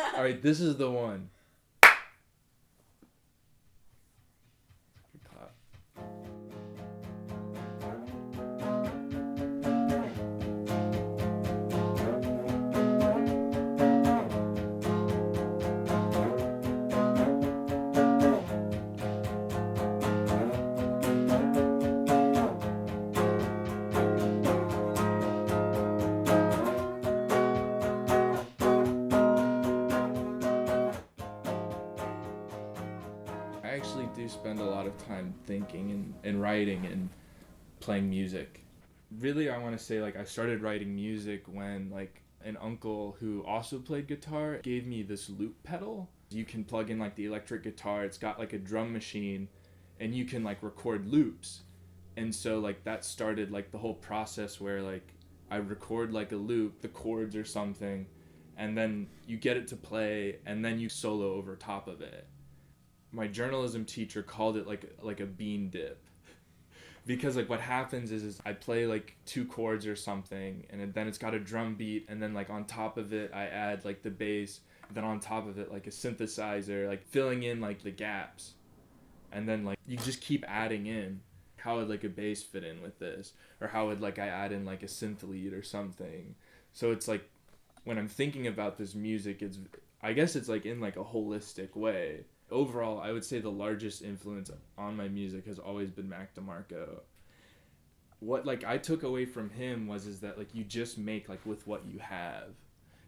All right, this is the one. I actually do spend a lot of time thinking and writing and playing music. Really, I want to say like I started writing music when like an uncle who also played guitar gave me this loop pedal. You can plug in like the electric guitar, it's got like a drum machine, and you can like record loops. And so like that started like the whole process where like I record like a loop, the chords or something, and then you get it to play and then you solo over top of it. My journalism teacher called it like a bean dip, because like what happens is I play like two chords or something, and then it's got a drum beat, and then like on top of it I add like the bass, then on top of it like a synthesizer, like filling in like the gaps, and then like you just keep adding in. How would like a bass fit in with this, or how would like I add in like a synth lead or something? So it's like when I'm thinking about this music, it's, I guess it's like in like a holistic way. Overall, I would say the largest influence on my music has always been Mac DeMarco. What like I took away from him was is that like you just make like with what you have,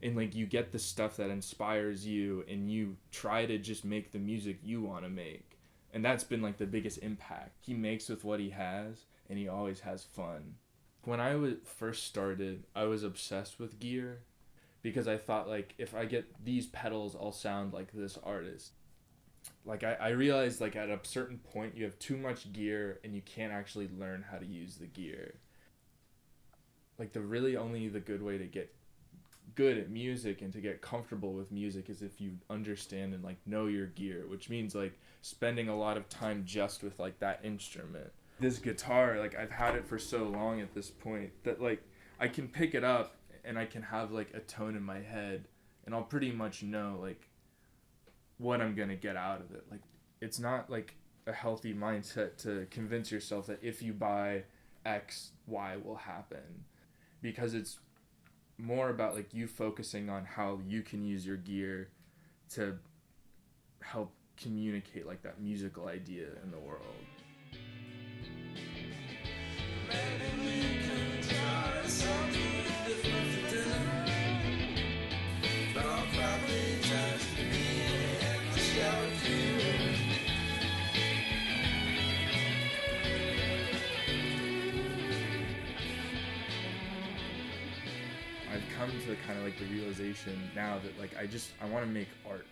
and like you get the stuff that inspires you, and you try to just make the music you want to make. And that's been like the biggest impact. He makes with what he has, and he always has fun. When I was first started, I was obsessed with gear, because I thought like if I get these pedals, I'll sound like this artist. Like I realized like at a certain point you have too much gear and you can't actually learn how to use the gear. Like the good way to get good at music and to get comfortable with music is if you understand and like know your gear, which means like spending a lot of time just with like that instrument. This guitar, like I've had it for so long at this point that like I can pick it up and I can have like a tone in my head, and I'll pretty much know like what I'm gonna get out of it. Like it's not like a healthy mindset to convince yourself that if you buy X, Y will happen, because it's more about like you focusing on how you can use your gear to help communicate like that musical idea in the world. I've come to kind of like the realization now that like I want to make art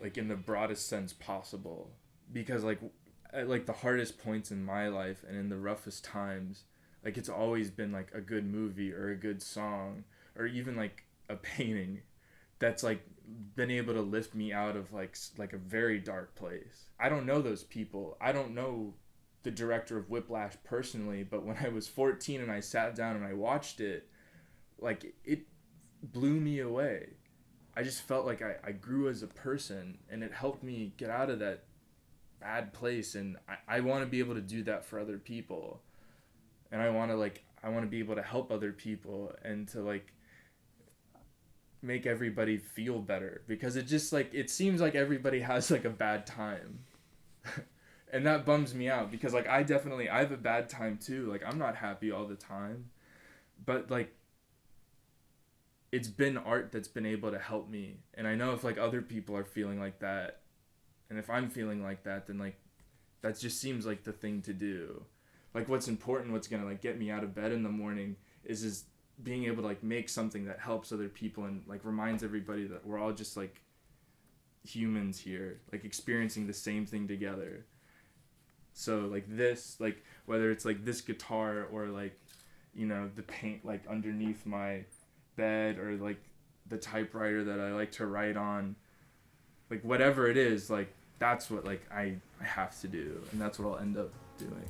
like in the broadest sense possible, because like at like the hardest points in my life and in the roughest times, like it's always been like a good movie or a good song or even like a painting that's like been able to lift me out of like a very dark place. I don't know those people. I don't know the director of Whiplash personally, but when I was 14 and I sat down and I watched it, like it blew me away. I just felt like I grew as a person, and it helped me get out of that bad place, and I want to be able to do that for other people, and I want to be able to help other people and to like make everybody feel better, because it just like it seems like everybody has like a bad time. And that bums me out, because like I have a bad time too. Like I'm not happy all the time, but like it's been art that's been able to help me. And I know if like other people are feeling like that, and if I'm feeling like that, then like that just seems like the thing to do. Like what's important, what's gonna like get me out of bed in the morning is being able to like make something that helps other people and like reminds everybody that we're all just like humans here, like experiencing the same thing together. So like this, like whether it's like this guitar or like, you know, the paint like underneath my bed, or like the typewriter that I like to write on, like whatever it is, like that's what like I have to do, and that's what I'll end up doing.